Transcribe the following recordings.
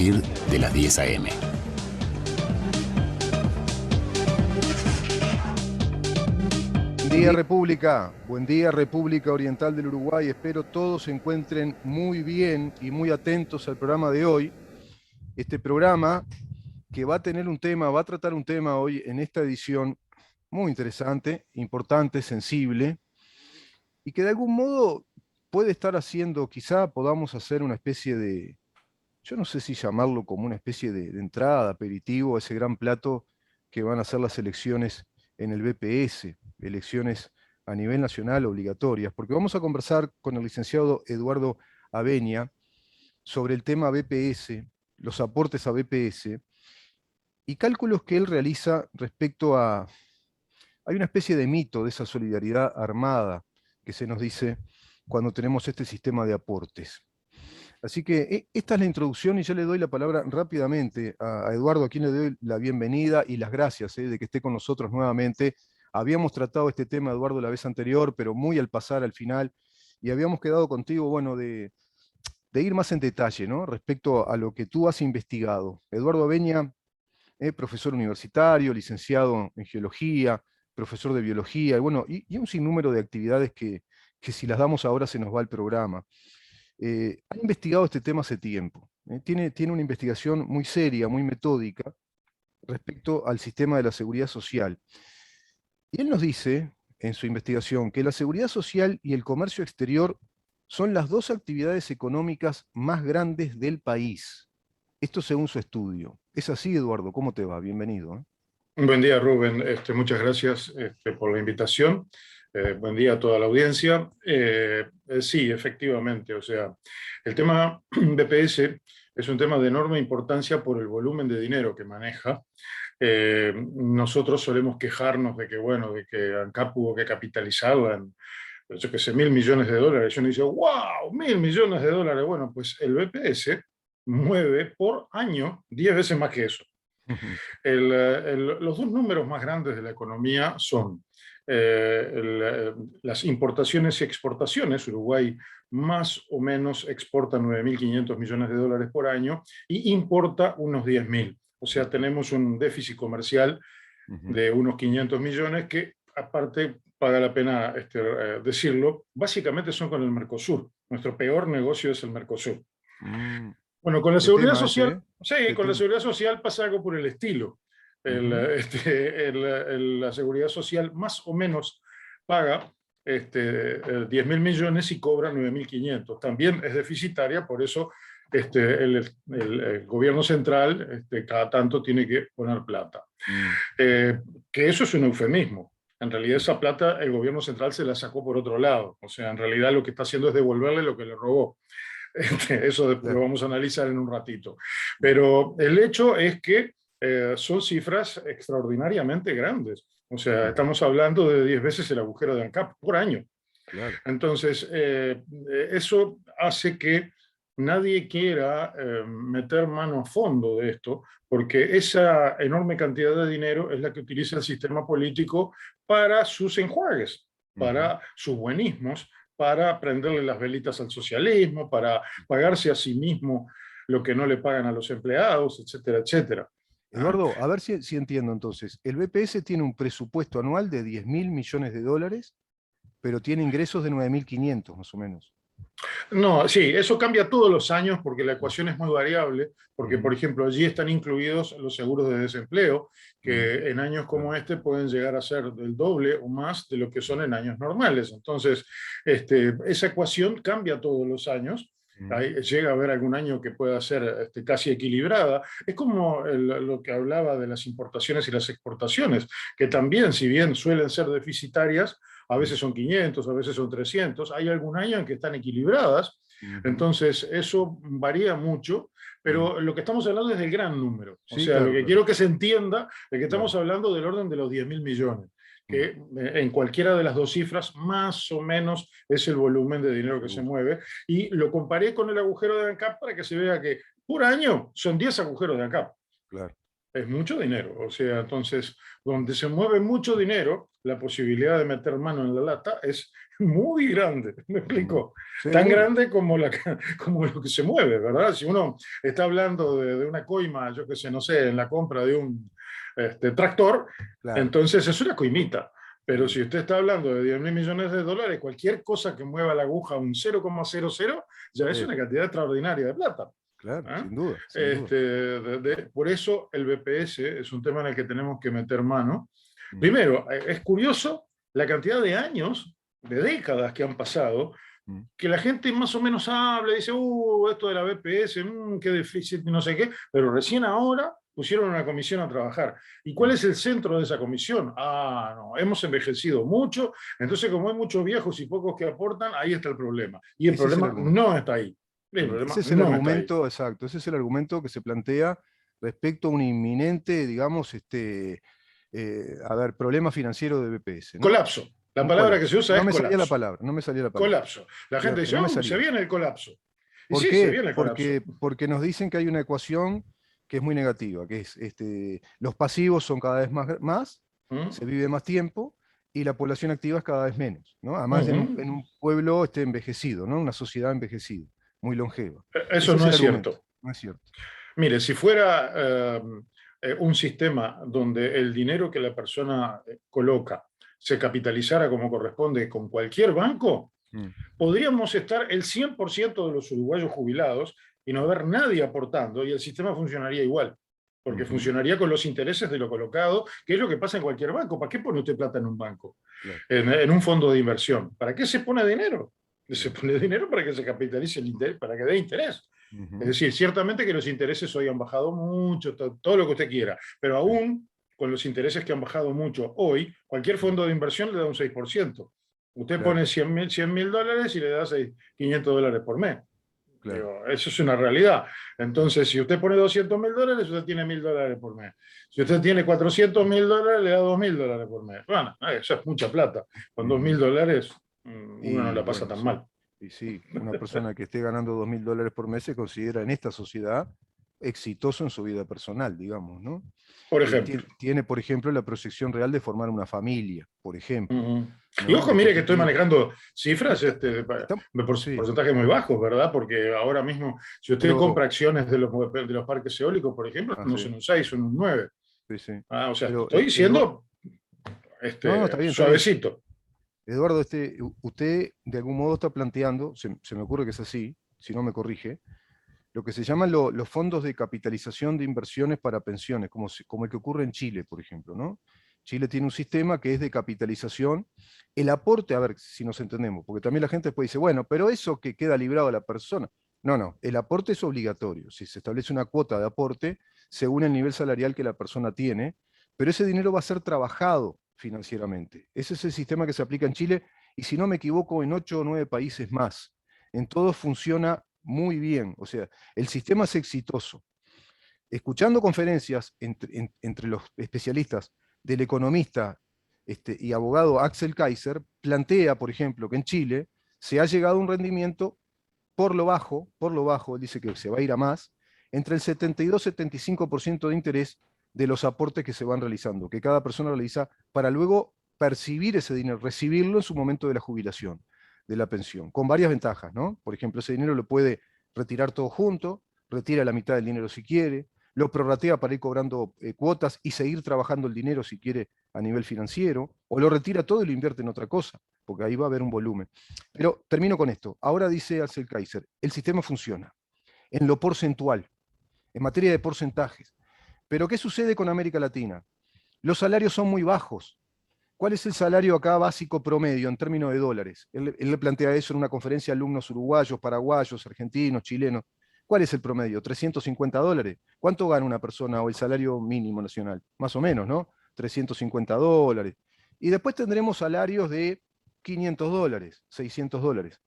partir de las 10 a.m. Buen día República Oriental del Uruguay, espero todos se encuentren muy bien y muy atentos al programa de hoy. Este programa que va a tener un tema, va a tratar un tema hoy en esta edición muy interesante, importante, sensible, y que de algún modo puede estar haciendo, quizá podamos hacer una especie de, yo no sé si llamarlo como una especie de entrada, aperitivo a ese gran plato que van a ser las elecciones en el BPS, elecciones a nivel nacional obligatorias, porque vamos a conversar con el licenciado Eduardo Avenia sobre el tema BPS, los aportes a BPS, y cálculos que él realiza respecto a... Hay una especie de mito de esa solidaridad armada que se nos dice cuando tenemos este sistema de aportes. Así que esta es la introducción y yo le doy la palabra rápidamente a Eduardo, a quien le doy la bienvenida y las gracias de que esté con nosotros nuevamente. Habíamos tratado este tema, Eduardo, la vez anterior, pero muy al pasar, al final, y habíamos quedado contigo, bueno, de ir más en detalle, ¿no? Respecto a lo que tú has investigado. Eduardo Avenia, profesor universitario, licenciado en geología, profesor de biología, y bueno, y un sinnúmero de actividades que si las damos ahora se nos va el programa. Ha investigado este tema hace tiempo. Tiene una investigación muy seria, muy metódica respecto al sistema de la seguridad social. Y él nos dice en su investigación que la seguridad social y el comercio exterior son las dos actividades económicas más grandes del país. Esto según su estudio. ¿Es así, Eduardo? ¿Cómo te va? Bienvenido. Buen día, Rubén. Muchas gracias por la invitación. Buen día a toda la audiencia. Sí, efectivamente, o sea, el tema BPS es un tema de enorme importancia por el volumen de dinero que maneja. Nosotros solemos quejarnos de que, bueno, de que ANCAP hubo que capitalizarla en, yo qué sé, $1.000 millones. Y uno dice, wow, $1.000 millones. Bueno, pues el BPS mueve por año 10 veces más que eso. Los dos números más grandes de la economía son las importaciones y exportaciones. Uruguay más o menos exporta $9.500 millones por año y importa unos 10.000. O sea, tenemos un déficit comercial de unos 500 millones que, aparte, paga la pena decirlo, básicamente son con el Mercosur. Nuestro peor negocio es el Mercosur. Bueno, con la seguridad social, sí, con la seguridad social pasa algo por el estilo. La seguridad social más o menos paga 10.000 millones y cobra 9.500. También es deficitaria, por eso el gobierno central cada tanto tiene que poner plata. Que eso es un eufemismo. En realidad esa plata el gobierno central se la sacó por otro lado. O sea, en realidad lo que está haciendo es devolverle lo que le robó. Eso lo vamos a analizar en un ratito. Pero el hecho es que son cifras extraordinariamente grandes. O sea, estamos hablando de 10 veces el agujero de ANCAP por año. Claro. Entonces, eso hace que nadie quiera meter mano a fondo de esto, porque esa enorme cantidad de dinero es la que utiliza el sistema político para sus enjuagues, para sus buenismos, para prenderle las velitas al socialismo, para pagarse a sí mismo lo que no le pagan a los empleados, etcétera, etcétera. Eduardo, a ver si entiendo entonces. El BPS tiene un presupuesto anual de 10.000 millones de dólares, pero tiene ingresos de 9.500 más o menos. No, sí, eso cambia todos los años porque la ecuación es muy variable, porque por ejemplo allí están incluidos los seguros de desempleo, que en años como este pueden llegar a ser del doble o más de lo que son en años normales. Entonces, esa ecuación cambia todos los años. Llega a haber algún año que pueda ser casi equilibrada. Es como lo que hablaba de las importaciones y las exportaciones, que también, si bien suelen ser deficitarias, a veces son 500, a veces son 300, hay algún año en que están equilibradas, entonces eso varía mucho, pero lo que estamos hablando es del gran número, o sea, claro, lo que quiero que se entienda es que estamos hablando del orden de los 10.000 millones, que en cualquiera de las dos cifras más o menos es el volumen de dinero que se mueve, y lo comparé con el agujero de ANCAP para que se vea que por año son 10 agujeros de ANCAP. Claro. Es mucho dinero, o sea, entonces, donde se mueve mucho dinero, la posibilidad de meter mano en la lata es muy grande, ¿me explico? Tan Seguro. grande como, como lo que se mueve, ¿verdad? Si uno está hablando de una coima, yo qué sé, no sé, en la compra de un tractor, Claro. entonces es una coimita. Pero Sí, si usted está hablando de 10 mil millones de dólares, cualquier cosa que mueva la aguja un 0,00 ya es sí, una cantidad extraordinaria de plata. claro, ¿Ah? sin duda, sin duda. Por eso el BPS es un tema en el que tenemos que meter mano. Mm, Primero, es curioso la cantidad de años, de décadas que han pasado, mm. que la gente más o menos habla y dice, esto de la BPS, qué difícil, no sé qué, pero recién ahora pusieron una comisión a trabajar. ¿Y cuál Mm. es el centro de esa comisión? No, hemos envejecido mucho, entonces como hay muchos viejos y pocos que aportan, ahí está el problema. Y el Ese es el problema argumento. no está ahí. El Ese problema es el no está ahí. argumento, exacto, ese es el argumento que se plantea respecto a un inminente, digamos, a ver, problema financiero de BPS, ¿no? Colapso. La Un palabra que colapso. se usa No es me salía la colapso. palabra, no me salía la palabra. Colapso. La gente Fíjate, dice, no me se salía. viene el colapso. Y ¿Por sí, se qué? viene el colapso. Porque nos dicen que hay una ecuación que es muy negativa, que es los pasivos son cada vez más, ¿Mm? se vive más tiempo y la población activa es cada vez menos, ¿no? Además Ujú. en un pueblo envejecido, ¿no? Una sociedad envejecida, muy longeva. Eso Ese es no el es argumento, cierto. no es cierto. Mire, si fuera un sistema donde el dinero que la persona coloca se capitalizara como corresponde con cualquier banco, Mm, podríamos estar el 100% de los uruguayos jubilados y no haber nadie aportando y el sistema funcionaría igual, porque ujú, funcionaría con los intereses de lo colocado, que es lo que pasa en cualquier banco. ¿Para qué pone usted plata en un banco? claro, En un fondo de inversión. ¿Para qué se pone dinero? Se claro. pone dinero para que se capitalice el interés, para que dé interés. Es Ujú, decir, ciertamente que los intereses hoy han bajado mucho, todo lo que usted quiera, pero sí, aún con los intereses que han bajado mucho hoy, cualquier mm, fondo de inversión le da un 6%. Usted claro, pone 100 mil dólares y le da 500 dólares por mes. claro. Digo, eso es una realidad. Entonces, si usted pone 200 mil dólares, usted tiene 1.000 dólares por mes. Si usted tiene 400 mil dólares, le da 2.000 dólares por mes. Bueno, eso es mucha plata. Con 2.000 Ujú. dólares uno no Y la pasa bueno, tan sí. mal. Y sí, una persona que esté ganando $2000 por mes se considera en esta sociedad exitoso en su vida personal, digamos, ¿no? Por ejemplo. Tiene, por ejemplo, la proyección real de formar una familia, por ejemplo, Ujú. Y ¿no? ojo, De mire que estoy constituir. manejando cifras Está, está- de sí, porcentajes muy bajos, ¿verdad? Porque ahora mismo, si usted pero, compra acciones de los parques eólicos, por ejemplo, no sí, son un 6, son un 9. sí, sí. O sea, Pero, estoy diciendo no, no, está bien, está bien. suavecito. Eduardo, usted de algún modo está planteando, se me ocurre que es así, si no me corrige, lo que se llaman los fondos de capitalización de inversiones para pensiones, como el que ocurre en Chile, por ejemplo, ¿no? Chile tiene un sistema que es de capitalización. El aporte, a ver si nos entendemos, porque también la gente después dice, bueno, pero eso que queda librado a la persona. No, no, el aporte es obligatorio. Si se establece una cuota de aporte según el nivel salarial que la persona tiene, pero ese dinero va a ser trabajado financieramente. Ese es el sistema que se aplica en Chile y si no me equivoco en 8 o 9 países más. En todos funciona muy bien. O sea, el sistema es exitoso. Escuchando conferencias entre los especialistas del economista y abogado Axel Kaiser, plantea, por ejemplo, que en Chile se ha llegado a un rendimiento por lo bajo, él dice que se va a ir a más, entre el 72 y 75% de interés de los aportes que se van realizando, que cada persona realiza para luego percibir ese dinero, recibirlo en su momento de la jubilación, de la pensión, con varias ventajas, ¿no? Por ejemplo, ese dinero lo puede retirar todo junto, retira la mitad del dinero si quiere, lo prorratea para ir cobrando cuotas y seguir trabajando el dinero si quiere a nivel financiero, o lo retira todo y lo invierte en otra cosa, porque ahí va a haber un volumen. Pero termino con esto. Ahora dice Axel Kaiser, el sistema funciona en lo porcentual, en materia de porcentajes. Pero ¿qué sucede con América Latina? Los salarios son muy bajos. ¿Cuál es el salario acá básico promedio en términos de dólares? Él le plantea eso en una conferencia a alumnos uruguayos, paraguayos, argentinos, chilenos. ¿Cuál es el promedio? $350. ¿Cuánto gana una persona o el salario mínimo nacional? Más o menos, ¿no? $350. Y después tendremos salarios de $500, $600.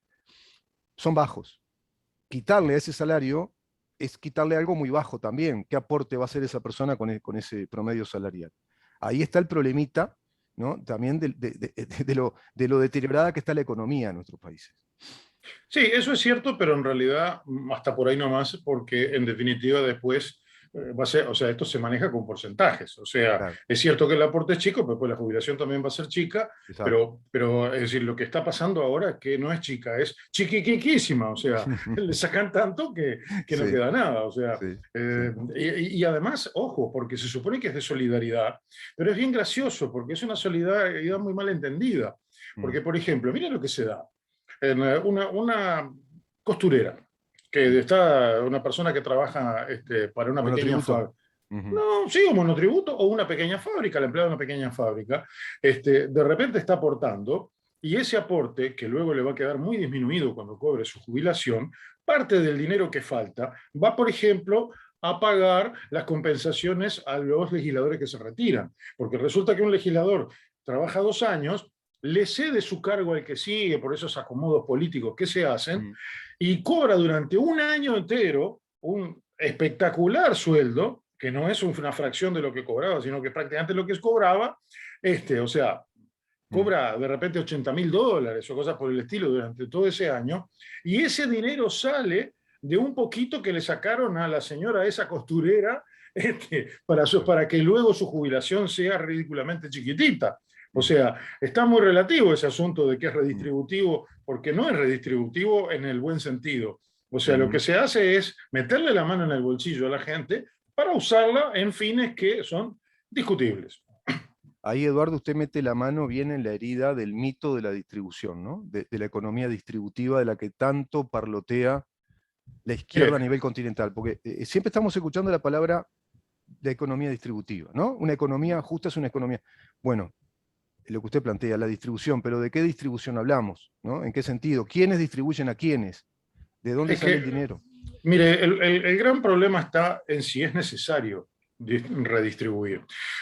Son bajos. Quitarle a ese salario es quitarle algo muy bajo también. ¿Qué aporte va a hacer esa persona con ese promedio salarial? Ahí está el problemita, ¿no? También de lo deteriorada que está la economía en nuestros países. Sí, eso es cierto, pero en realidad hasta por ahí nomás, porque en definitiva después va a ser, o sea, esto se maneja con porcentajes. O sea, Claro, es cierto que el aporte es chico, pero pues la jubilación también va a ser chica, exacto. pero es decir, lo que está pasando ahora es que no es chica, es chiquiquiquísima. O sea, le sacan tanto que no Sí, queda nada. O sea, sí, sí. y además, ojo, porque se supone que es de solidaridad, pero es bien gracioso porque es una solidaridad muy mal entendida. Mm. Porque, por ejemplo, mira lo que se da. En una costurera, que está una persona que trabaja para una pequeña Monotributo. fábrica. Ujú. No, sí, un monotributo o una pequeña fábrica, el empleado de una pequeña fábrica, de repente está aportando y ese aporte, que luego le va a quedar muy disminuido cuando cobre su jubilación, parte del dinero que falta va, por ejemplo, a pagar las compensaciones a los legisladores que se retiran. Porque resulta que un legislador trabaja 2 años, le cede su cargo al que sigue por esos acomodos políticos que se hacen Mm. y cobra durante un año entero un espectacular sueldo, que no es una fracción de lo que cobraba, sino que prácticamente lo que cobraba, o sea, Mm. cobra de repente $80.000 o cosas por el estilo durante todo ese año, y ese dinero sale de un poquito que le sacaron a la señora esa costurera para que luego su jubilación sea ridículamente chiquitita. O Mm. sea, está muy relativo ese asunto de que es Mm. redistributivo, porque no es redistributivo en el buen sentido. O sea, lo que Mm. se hace es meterle la mano en el bolsillo a la gente para usarla en fines que son discutibles. Ahí, Eduardo, usted mete la mano bien en la herida del mito de la distribución, ¿no? De la economía distributiva de la que tanto parlotea la izquierda a Mire, nivel continental, porque siempre estamos escuchando la palabra de economía distributiva, ¿no? Una economía justa es una economía. Bueno, lo que usted plantea, la distribución, pero ¿de qué distribución hablamos? ¿No? ¿En qué sentido? ¿Quiénes distribuyen a quiénes? ¿De dónde es sale que, el dinero? mire, el gran problema está en si es necesario redistribuir.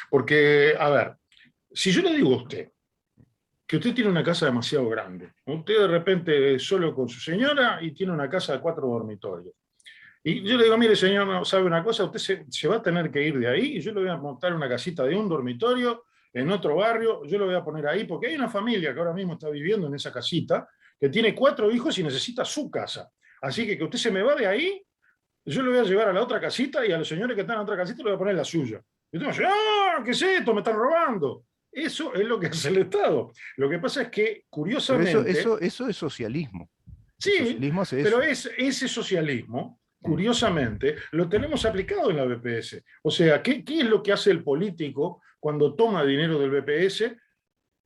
Porque, a ver, si yo le digo a usted que usted tiene una casa demasiado grande, usted de repente es solo con su señora y tiene una casa de 4 dormitorios. Y yo le digo, mire, señor, no sabe una cosa, usted se va a tener que ir de ahí y yo le voy a montar una casita de un dormitorio en otro barrio, yo lo voy a poner ahí, porque hay una familia que ahora mismo está viviendo en esa casita, que tiene 4 hijos y necesita su casa. Así que usted se me va de ahí, yo lo voy a llevar a la otra casita y a los señores que están en la otra casita le voy a poner la suya. Y usted me dice, ¡ah! ¿Qué es esto? Me están robando. Eso es lo que hace el Estado. Lo que pasa es que, Pero curiosamente, eso es socialismo. El sí, socialismo hace pero eso. ese socialismo, Mm. curiosamente, lo tenemos aplicado en la BPS. O sea, ¿qué es lo que hace el político cuando toma dinero del BPS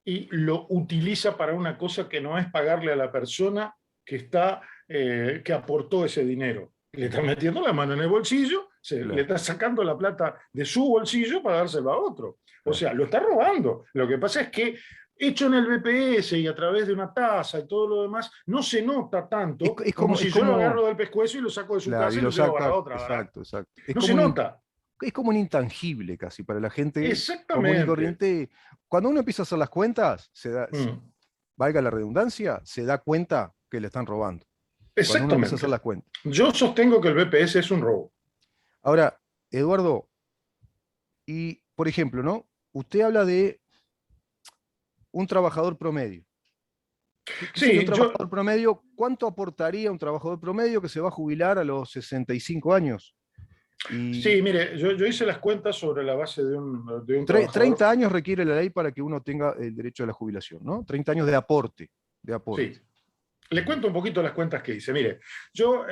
y lo utiliza para una cosa que no es pagarle a la persona que aportó ese dinero? Le está metiendo la mano en el bolsillo, le Claro, está sacando la plata de su bolsillo para dárselo a otro. O claro. sea, lo está robando. Lo que pasa es que hecho en el BPS y a través de una tasa y todo lo demás, no se nota tanto como si Es yo lo como, agarro del pescuezo y lo saco de su claro, casa y y lo lo llevo a la saca, otra, ¿verdad? exacto, exacto. No se nota. Es como un intangible casi para la gente común y Exactamente. corriente. Cuando uno empieza a hacer las cuentas, Mm, valga la redundancia, se da cuenta que le están robando. Cuando uno empieza a hacer exactamente. las cuentas. Yo sostengo que el BPS es un robo. Ahora, Eduardo, y por ejemplo, ¿no? Usted habla de un trabajador promedio. ¿Qué sería un Sí, trabajador promedio? ¿Cuánto aportaría un trabajador promedio que se va a jubilar a los 65 años? Y sí, mire, yo hice las cuentas sobre la base de un trabajador. 30 años requiere la ley para que uno tenga el derecho a la jubilación, ¿no? 30 años de aporte, de Sí, aporte. le cuento un poquito las cuentas que hice. Mire, yo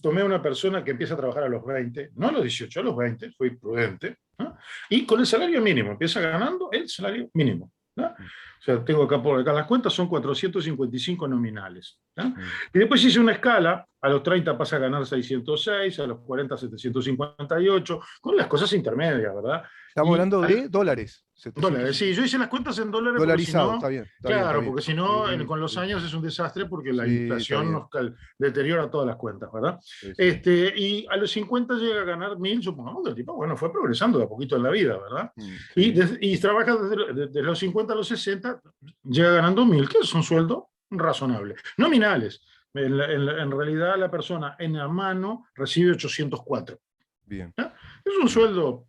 tomé a una persona que empieza a trabajar a los 20, no a los 18, a los 20, fui prudente, ¿no? Y con el salario mínimo, empieza ganando el salario mínimo, ¿no? Mm. O sea, tengo acá por acá las cuentas, son 455 nominales, ¿no? Mm. Y después hice una escala, a los 30 pasa a ganar 606, a los 40 758, con las cosas intermedias, ¿verdad? Estamos Y hablando de dólares, dólares, sí, 750. yo hice las cuentas en dólares porque si Dolarizado, no, está bien, está claro, bien. porque si no, Sí, con los sí, años es un desastre porque la sí, está inflación bien. nos deteriora todas las cuentas, ¿verdad? Sí, sí. Y a los 50 llega a ganar 1.000, supongamos que el tipo, bueno, fue progresando de a poquito en la vida, ¿verdad? Mm. Y, Sí. y trabaja desde los 50 a los 60, llega ganando 1.000, que es un sueldo razonable. Nominales. En realidad la persona en la mano recibe 804. Bien, ¿Ya? Es un bien. sueldo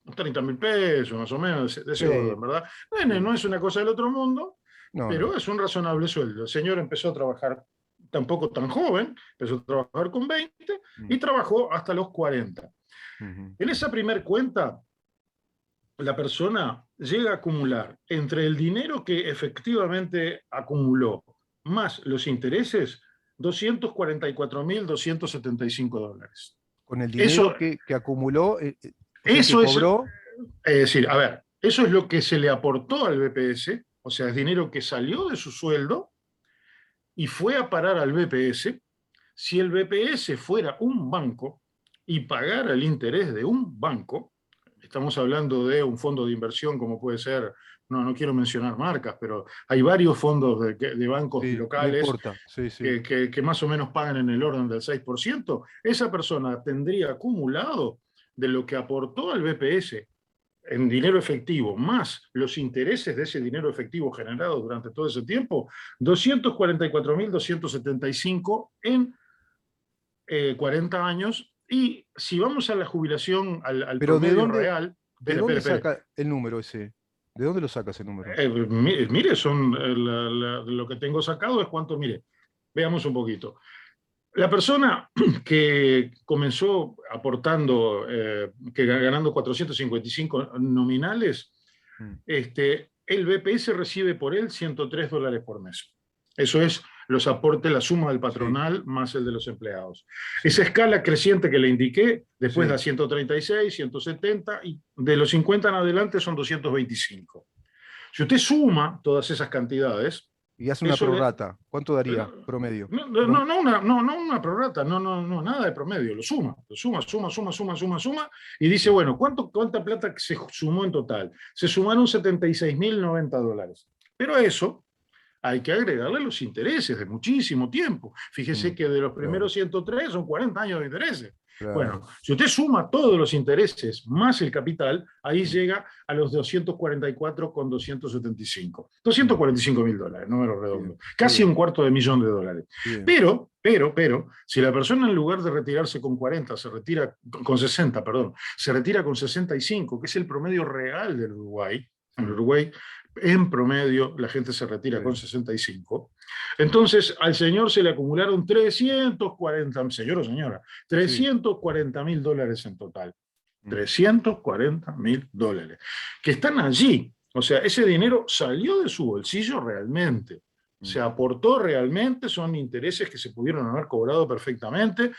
30.000 pesos, más o menos, de ese Sí, orden, ¿verdad? Bueno, sí. no es una cosa del otro mundo, No, no. pero es un razonable sueldo. El señor empezó a trabajar tampoco tan joven, empezó a trabajar con 20 Mm. y trabajó hasta los 40. Ujú. En esa primer cuenta, la persona llega a acumular entre el dinero que efectivamente acumuló más los intereses, $244.275. Con el dinero Eso, que acumuló, o sea, el que eso es, cobró, decir, a ver, eso es lo que se le aportó al BPS, o sea, es dinero que salió de su sueldo y fue a parar al BPS. Si el BPS fuera un banco y pagara el interés de un banco, estamos hablando de un fondo de inversión como puede ser, no quiero mencionar marcas, pero hay varios fondos de bancos sí, no locales importa, sí, sí. que más o menos pagan en el orden del 6%, esa persona tendría acumulado de lo que aportó al BPS en dinero efectivo, más los intereses de ese dinero efectivo generado durante todo ese tiempo, 244.275 en 40 años. Y si vamos a la jubilación, al Pero promedio real, de espere, dónde espere, espere. saca el número ese? ¿De dónde lo saca ese número? Mire, son, lo que tengo sacado es cuánto, mire, veamos un poquito. La persona que comenzó aportando, que ganando 455 nominales, Mm, el BPS recibe por él $103 por mes. Eso es los aportes, la suma del sí, patronal más el de los empleados. Esa sí, escala creciente que le indiqué, después da sí. 136, 170 y de los 50 en adelante son 225. Si usted suma todas esas cantidades, Y hace una eso le, prorata. ¿Cuánto daría promedio? no una prorrata, no, nada de promedio, suma, y dice, Sí. bueno, ¿cuánta plata se sumó en total? Se sumaron $76.090. Pero eso hay que agregarle los intereses de muchísimo tiempo. Fíjese Mm, que de los claro, primeros 103 son 40 años de intereses. Bueno, claro. si usted suma todos los intereses más el capital, ahí Mm, llega a los 244,275. mm, $245.000, número bien, redondo. Casi bien, $250.000. bien. Pero, si la persona en lugar de retirarse con 40, se retira con 60, perdón, se retira con 65, que es el promedio real del Uruguay, en Mm, Uruguay en promedio la gente se retira con sí, 65. Entonces al señor se le acumularon 340, señor o señora, sí. $340.000 en total. Mm, $340.000 que están allí. O sea, ese dinero salió de su bolsillo realmente. Se mm, aportó realmente, son intereses que se pudieron haber cobrado perfectamente.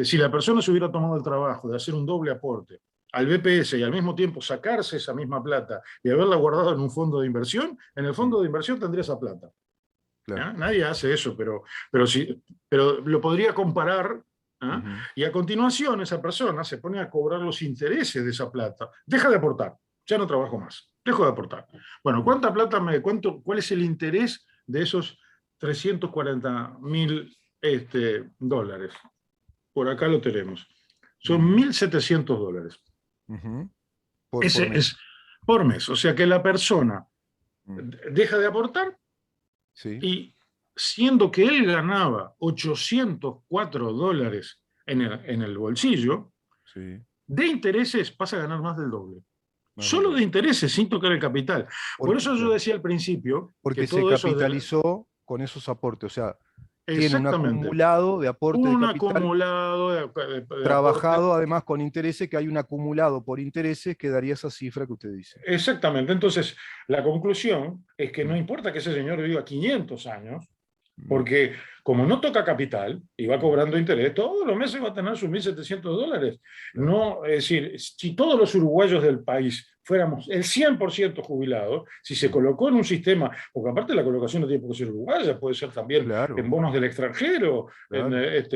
Si la persona se hubiera tomado el trabajo de hacer un doble aporte al BPS y al mismo tiempo sacarse esa misma plata y haberla guardado en un fondo de inversión, en el mm, fondo de inversión tendría esa plata. claro. ¿Ah? Nadie hace eso, pero lo podría comparar. ¿Ah? Ujú, Y a continuación esa persona se pone a cobrar los intereses de esa plata. Deja de aportar, ya no trabajo más, dejo de aportar. Bueno, mm, ¿cuál es el interés de esos 340.000 dólares? Por acá lo tenemos. Son mm, $1.700. ujú. Por Ese mes. es por mes. O sea que la persona Mm, deja de aportar sí, y siendo que él ganaba $804 en el bolsillo, sí. de intereses pasa a ganar más del doble. Más del Solo de doble. intereses, sin tocar el capital. Por Porque, eso yo claro, decía al principio que porque se todo eso capitalizó con esos aportes. O sea, tiene un exactamente, acumulado de aporte de un capital acumulado de aporte. trabajado además con intereses, que hay un acumulado por intereses que daría esa cifra que usted dice. Exactamente. Entonces, la conclusión es que no Mm, importa que ese señor viva 500 años, mm, porque como no toca capital y va mm, cobrando interés, todos los meses va a tener sus $1.700. claro. No, es decir, si todos los uruguayos del país fuéramos el 100% jubilados, si se Mm, colocó en un sistema, porque aparte la colocación no tiene por qué ser uruguaya, puede ser también en claro, bonos del extranjero, claro. es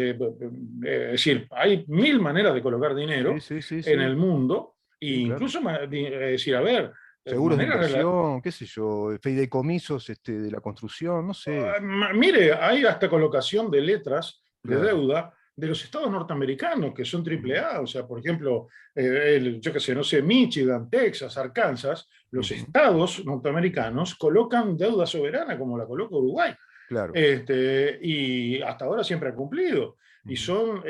decir, hay mil maneras de colocar Sí, dinero sí, sí, en sí. el mundo, e Sí, claro. incluso, es decir, a ver, Seguros de maneras. inversión, qué sé yo, fideicomisos de la construcción, no sé. Mire, hay hasta colocación de letras de Claro. deuda de los estados norteamericanos que son triple Ujú, A, o sea, por ejemplo, yo qué sé, no sé, Michigan, Texas, Arkansas, los ujú, estados norteamericanos colocan deuda soberana como la coloca Uruguay. claro. Y hasta ahora siempre ha cumplido. y son,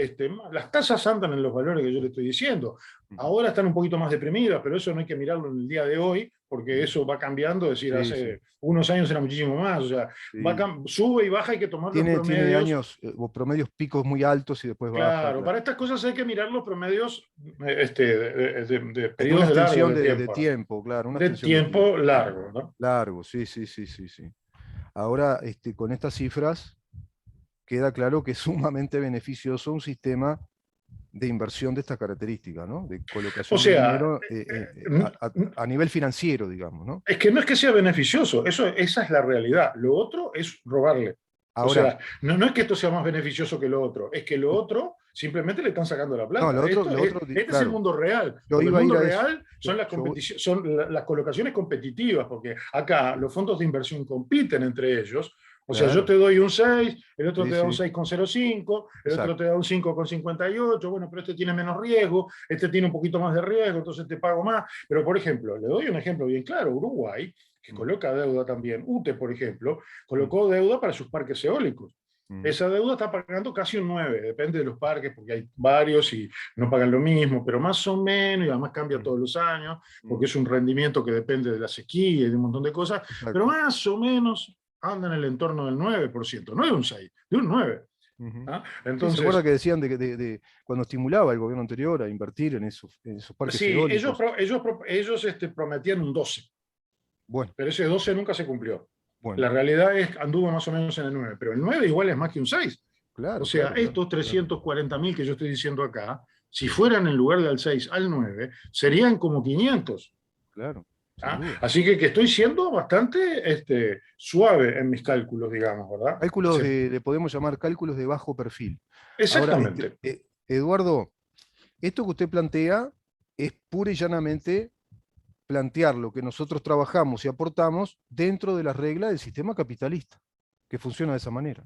las tasas andan en los valores que yo le estoy diciendo. Ujú. Ahora están un poquito más deprimidas, pero eso no hay que mirarlo en el día de hoy, porque eso va cambiando, es decir, Sí, sí, hace unos años era muchísimo más, o sea, sí. sube y baja, hay que tomar los Tiene promedios. años o promedios picos muy altos y después baja, Claro, claro. para estas cosas hay que mirar los promedios de De una periodos de largo extensión de de tiempo, ¿no? tiempo, claro, una De extensión de tiempo. tiempo largo, ¿no? Largo, sí, sí, sí, sí, sí. Ahora, con estas cifras, queda claro que es sumamente beneficioso un sistema de inversión de estas características, ¿no? De O colocación de sea, dinero a nivel financiero, digamos, ¿no? es que no es que sea beneficioso, esa es la realidad. Lo otro es robarle. O Ahora, sea, no es que esto sea más beneficioso que lo otro, es que lo otro simplemente le están sacando la no, plata. Este es el claro, mundo real, yo porque el iba a ir mundo a eso. real son Yo, las colocaciones competitivas, porque acá los fondos de inversión compiten entre ellos. O sea, yo claro, te doy un 6, el otro sí, te da un sí, 6,05, el otro exacto. te da un 5,58, bueno, pero este tiene menos riesgo, este tiene un poquito más de riesgo, entonces te pago más. Pero, por ejemplo, le doy un ejemplo bien claro, Uruguay, que Mm, coloca deuda también, UTE, por ejemplo, mm, colocó deuda para sus parques eólicos. mm, Esa deuda está pagando casi un 9, depende de los parques, porque hay varios y no pagan lo mismo, pero más o menos, y además cambia mm, todos los años, mm, porque es un rendimiento que depende de la sequía y de un montón de cosas, pero exacto. más o menos anda en el entorno del 9%, no de un 6, de un 9. Ujú. ¿Ah? Sí, se acuerda Entonces, que decían cuando estimulaba el gobierno anterior a invertir en esos parques sí, eólicos. ellos prometían un 12, Bueno, pero ese 12 nunca se cumplió. bueno, La realidad es que anduvo más o menos en el 9, pero el 9 igual es más que un 6. O claro, sea, claro, claro, estos claro. 340.000 que yo estoy diciendo acá, si Ujú. fueran en lugar del 6 al 9, serían como 500. Claro, sin ¿Ah? duda. Así que estoy siendo bastante suave en mis cálculos, digamos, ¿verdad? Cálculos le podemos llamar cálculos de bajo perfil. Ahora, Exactamente. Eduardo, esto que usted plantea es pura y llanamente plantear lo que nosotros trabajamos y aportamos dentro de las reglas del sistema capitalista, que funciona de esa manera.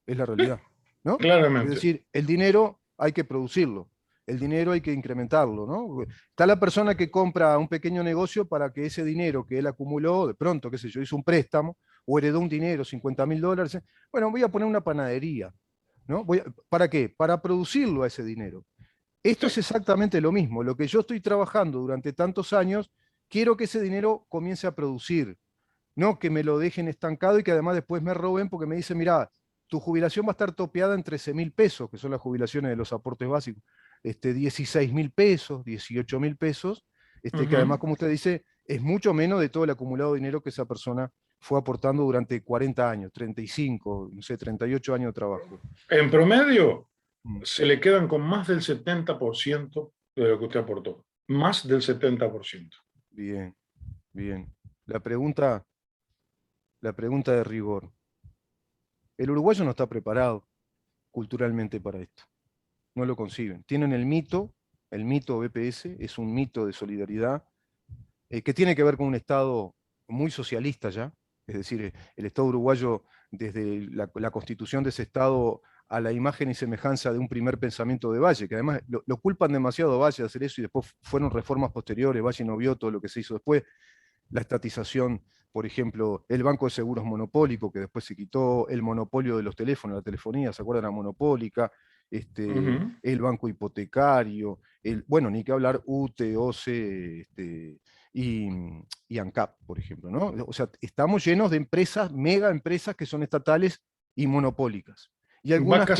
Es la Sí, realidad, ¿no? Es claramente. decir, el dinero hay que producirlo, el dinero hay que incrementarlo, ¿no? Está la persona que compra un pequeño negocio para que ese dinero que él acumuló, de pronto, qué sé yo, hizo un préstamo o heredó un dinero, $50.000, bueno, voy a poner una panadería, ¿no? ¿Para qué? Para producirlo a ese dinero. Esto Sí. es exactamente lo mismo. Lo que yo estoy trabajando durante tantos años, quiero que ese dinero comience a producir, no que me lo dejen estancado y que además después me roben porque me dicen, mira, tu jubilación va a estar topeada en 13.000 pesos, que son las jubilaciones de los aportes básicos, 16.000 pesos, 18.000 pesos, que además, Ujú. como usted dice, es mucho menos de todo el acumulado de dinero que esa persona fue aportando durante 40 años, 35, no sé, 38 años de trabajo. En promedio, Mm. se le quedan con más del 70% de lo que usted aportó. Más del 70%. Bien, bien. La pregunta, la pregunta de rigor. El uruguayo no está preparado culturalmente para esto. No lo conciben. Tienen el mito BPS es un mito de solidaridad que tiene que ver con un Estado muy socialista ya, es decir, el Estado uruguayo desde la constitución de ese Estado a la imagen y semejanza de un primer pensamiento de Valle, que además lo culpan demasiado a Valle de hacer eso y después fueron reformas posteriores, Valle no vio todo lo que se hizo después, la estatización, por ejemplo, el Banco de Seguros monopólico, que después se quitó, el monopolio de los teléfonos, la telefonía, ¿se acuerdan? La monopólica, Ujú. el banco hipotecario, bueno, ni que hablar UTE, OCE, y, y ANCAP, por ejemplo, ¿no? O sea, estamos llenos de empresas, mega empresas que son estatales y monopólicas. Y algunas Vacas,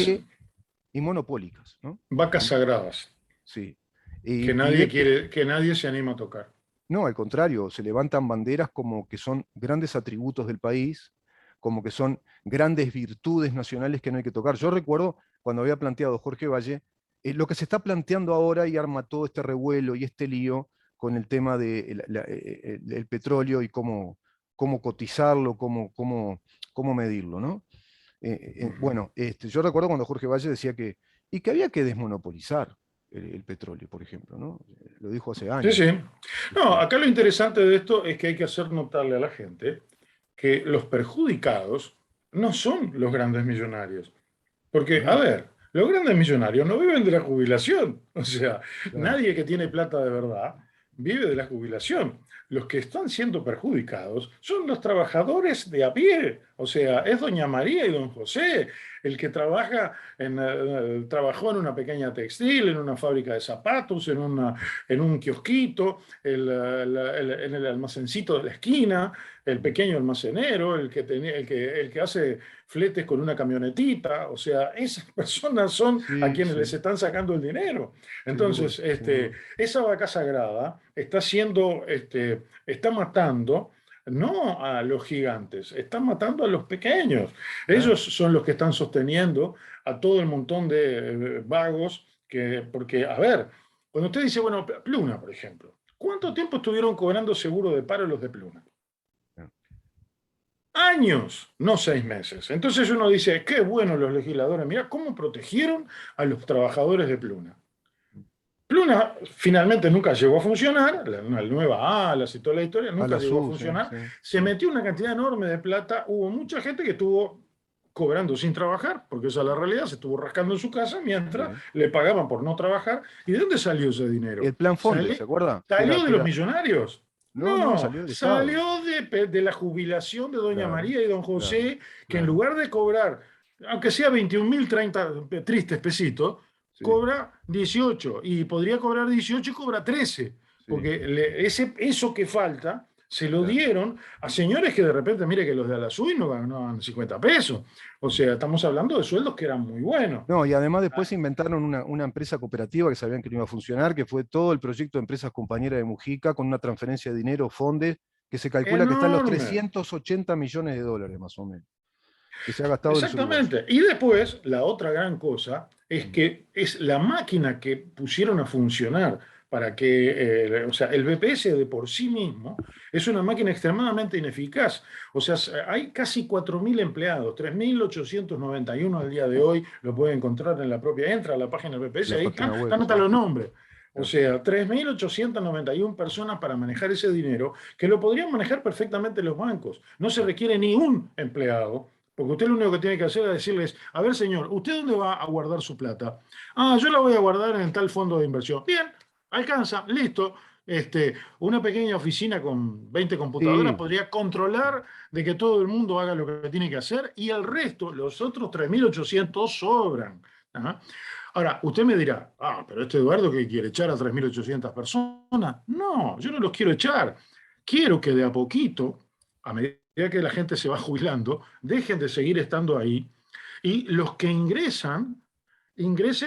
y monopólicas, ¿no? vacas sagradas Sí. que nadie se anima a tocar. No, al contrario, se levantan banderas como que son grandes atributos del país, como que son grandes virtudes nacionales que no hay que tocar. Yo recuerdo cuando había planteado Jorge Valle, lo que se está planteando ahora y arma todo este revuelo y este lío con el tema del el petróleo y cómo cotizarlo, cómo medirlo, ¿no? Ujú. Bueno, yo recuerdo cuando Jorge Valle decía que había que desmonopolizar el petróleo, por ejemplo, ¿no? Lo dijo hace Sí, años. sí. No, Este, acá lo interesante de esto es que hay que hacer notarle a la gente que los perjudicados no son los grandes millonarios. Porque, a no, ver, los grandes millonarios no viven de la jubilación. O sea, claro. nadie que tiene plata de verdad vive de la jubilación. Los que están siendo perjudicados son los trabajadores de a pie. O sea, es doña María y don José. el que trabajó en una pequeña textil, en una fábrica de zapatos, en un kiosquito, en el almacencito de la esquina, el pequeño almacenero, el que hace fletes con una camionetita. O sea, esas personas son a Sí, quienes sí, les están sacando el dinero. sin duda, Entonces, sin duda. esa vaca sagrada está matando no a los gigantes, están matando a los pequeños. Claro. Ellos son los que están sosteniendo a todo el montón de vagos porque, a ver, cuando usted dice, bueno, Pluna, por ejemplo, ¿cuánto tiempo estuvieron cobrando seguro de paro los de Pluna? Años, no 6 meses. Entonces uno dice, qué bueno los legisladores, mira cómo protegieron a los trabajadores de Pluna. Pluna finalmente nunca llegó a funcionar, la nueva alas y toda la historia, A nunca la llegó a SU, sí, funcionar. sí, Se sí, metió una cantidad enorme de plata, hubo mucha gente que estuvo cobrando sin trabajar, porque esa es la realidad, se estuvo rascando en su casa mientras sí. le pagaban por no trabajar. ¿Y de dónde salió ese dinero? El plan Fonde, ¿se acuerda? ¿Salió de los millonarios? No, no, No, salió del Estado. salió de la jubilación de doña Claro, María y don claro, José, que en claro. lugar de cobrar, aunque sea 21.030 tristes pesitos, Sí, cobra 18 y podría cobrar 18 y cobra 13, sí, porque eso que falta se lo claro. dieron a señores que de repente, mire que los de Alasui no ganaban 50 pesos. O sea, estamos hablando de sueldos que eran muy buenos. No, y además después inventaron una empresa cooperativa que sabían que no iba a funcionar, que fue todo el proyecto de empresas compañeras de Mujica, con una transferencia de dinero, Fonde, que se calcula que está en los Enorme. 380 millones de dólares más o menos, que se ha gastado de los uruguayos. Exactamente. Y después, la otra gran cosa es Mm. que es la máquina que pusieron a funcionar para que, o sea, el BPS de por sí mismo es una máquina extremadamente ineficaz. O sea, hay casi 4.000 empleados, 3.891 al día de hoy, lo puede encontrar en la propia, entra a la página del BPS, La ahí página web, están sí. los nombres. O Claro. sea, 3.891 personas para manejar ese dinero que lo podrían manejar perfectamente los bancos. No se requiere ni un empleado. Porque usted lo único que tiene que hacer es decirles, a ver señor, ¿usted dónde va a guardar su plata? Ah, yo la voy a guardar en tal fondo de inversión. Bien, alcanza, listo. Una pequeña oficina con 20 computadoras Sí, podría controlar de que todo el mundo haga lo que tiene que hacer y el resto, los otros 3.800 sobran. ¿Ah? Ahora, usted me dirá, pero este Eduardo que quiere echar a 3.800 personas. No, yo no los quiero echar. Quiero que de a poquito, a medida que la gente se va jubilando, dejen de seguir estando ahí y los que ingresen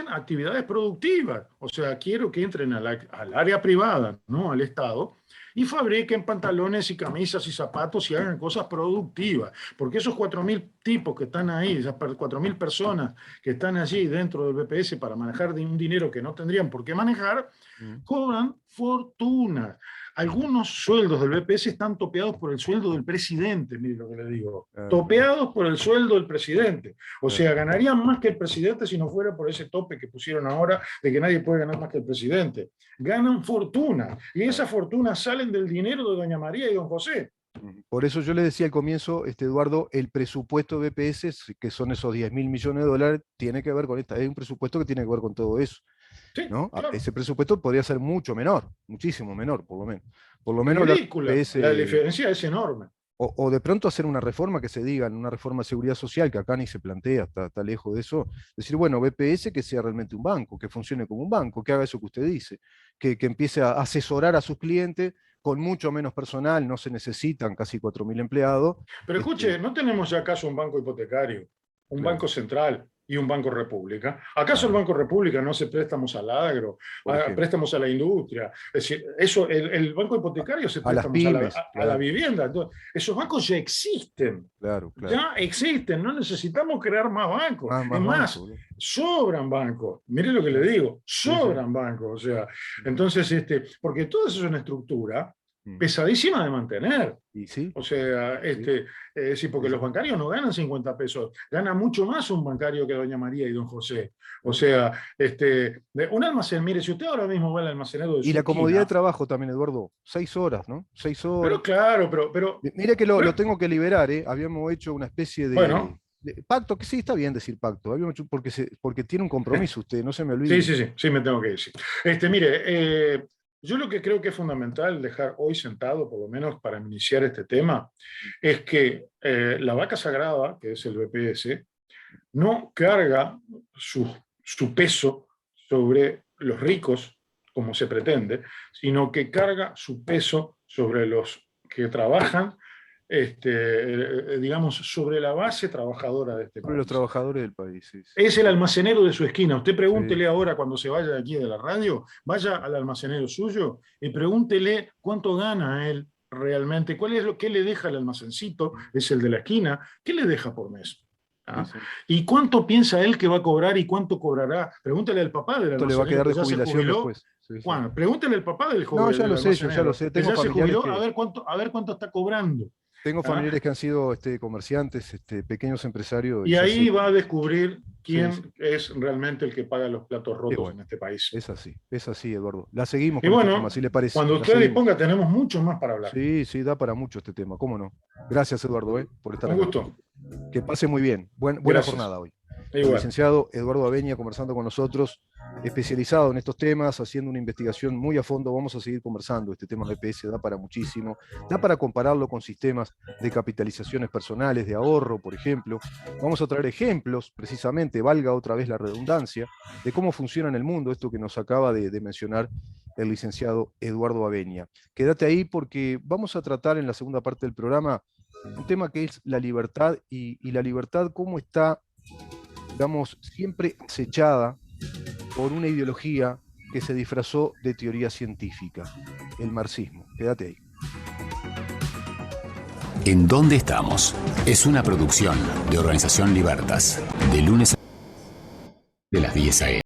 a actividades productivas. O sea, quiero que entren al área privada, no al Estado, y fabriquen pantalones y camisas y zapatos y hagan cosas productivas. Porque esos 4.000 tipos que están ahí, esas 4.000 personas que están allí dentro del BPS para manejar un dinero que no tendrían por qué manejar, mm, cobran fortuna. Algunos sueldos del BPS están topeados por el sueldo del presidente, mire lo que le digo. claro, claro, Topeados por el sueldo del presidente. O claro. sea, ganarían más que el presidente si no fuera por ese tope que pusieron ahora de que nadie puede ganar más que el presidente. Ganan fortuna. Y esas fortunas salen del dinero de doña María y don José. Por eso yo le decía al comienzo, Eduardo, el presupuesto de BPS, que son esos 10.000 millones de dólares, tiene que ver con esta, es un presupuesto que tiene que ver con todo eso, Sí, ¿no? claro. Ese presupuesto podría ser mucho menor, muchísimo menor, por lo menos. Por lo menos hablar de Ridícula. La BPS, diferencia es enorme. o de pronto hacer una reforma que se diga, una reforma de seguridad social, que acá ni se plantea, está lejos de eso. Decir, bueno, BPS que sea realmente un banco, que funcione como un banco, que haga eso que usted dice, que empiece a asesorar a sus clientes con mucho menos personal, no se necesitan casi 4.000 empleados. Pero escuche, ¿no tenemos ya acaso un banco hipotecario, un Claro, banco central y un banco república? ¿Acaso el claro, banco república no hace préstamos al agro, por ejemplo. préstamos a la industria? Es decir, eso, el banco hipotecario hace A las préstamos a pymes, a la claro, vivienda. Entonces, esos bancos ya existen. claro, claro. Ya existen, no necesitamos crear más bancos. Es Más banco, más, boludo. sobran bancos. Mire lo que le Claro. digo, Sí, sí. sobran bancos. O sea, entonces, porque todo eso es una estructura Mm. pesadísima de mantener. Y sí, O sea, sí, sí, sí, porque los sí, bancarios no ganan 50 pesos, gana mucho más un bancario que doña María y don José. O claro. sea, un almacén, mire, si usted ahora mismo va al almacenero de Y su la comodidad de esquina, trabajo también, Eduardo. 6 horas, ¿no? 6 horas. pero claro, Mire que lo pero, tengo que liberar, ¿eh? Habíamos hecho una especie bueno, de pacto, que sí está bien decir pacto, porque tiene un compromiso usted, no se me sí, olvide. sí, sí, sí me tengo que decir. Mire, yo lo que creo que es fundamental dejar hoy sentado, por lo menos para iniciar este tema, es que la vaca sagrada, que es el BPS, no carga su peso sobre los ricos, como se pretende, sino que carga su peso sobre los que trabajan, digamos, sobre la base trabajadora de este país. Sobre los trabajadores del país. Sí, sí. Es el almacenero de su esquina. Usted pregúntele Sí. ahora, cuando se vaya de aquí de la radio, vaya al almacenero suyo y pregúntele cuánto gana él realmente, cuál es qué le deja el almacencito, es el de la esquina, qué le deja por mes. ¿Ah? Sí, sí. ¿Y cuánto piensa él que va a cobrar y cuánto cobrará? Pregúntele al papá del Esto le almacenero va a quedar de que ya se jubilación jubiló. después. Sí, sí. Juan, pregúntele al papá del No, ya del lo sé, yo ya lo sé. que Tengo ya se familiares jubiló, que, a ver cuánto está cobrando. tengo ¿Ah? familiares que han sido pequeños empresarios. Y ya ahí sé va a descubrir quién sí, sí. es realmente el que paga los platos Y rotos bueno, en este país. es así, Eduardo. La seguimos Y con este tema, bueno, si le parece. cuando La usted seguimos. disponga, tenemos mucho más para hablar. Sí, sí, da para mucho este tema, cómo no. Gracias, Eduardo, por estar Un acá. gusto. Que pase muy bien. Buena Gracias. jornada hoy. Igual. El licenciado Eduardo Abeña conversando con nosotros, especializado en estos temas, haciendo una investigación muy a fondo. Vamos a seguir conversando. Este tema de EPS da para muchísimo. Da para compararlo con sistemas de capitalizaciones personales, de ahorro, por ejemplo. Vamos a traer ejemplos, precisamente, valga otra vez la redundancia, de cómo funciona en el mundo esto que nos acaba de mencionar el licenciado Eduardo Abeña. Quédate ahí porque vamos a tratar en la segunda parte del programa un tema que es la libertad y la libertad cómo está, digamos, siempre acechada por una ideología que se disfrazó de teoría científica, el marxismo. Quédate ahí. ¿En dónde estamos? Es una producción de Organización Libertas, de lunes a de las 10 a.m.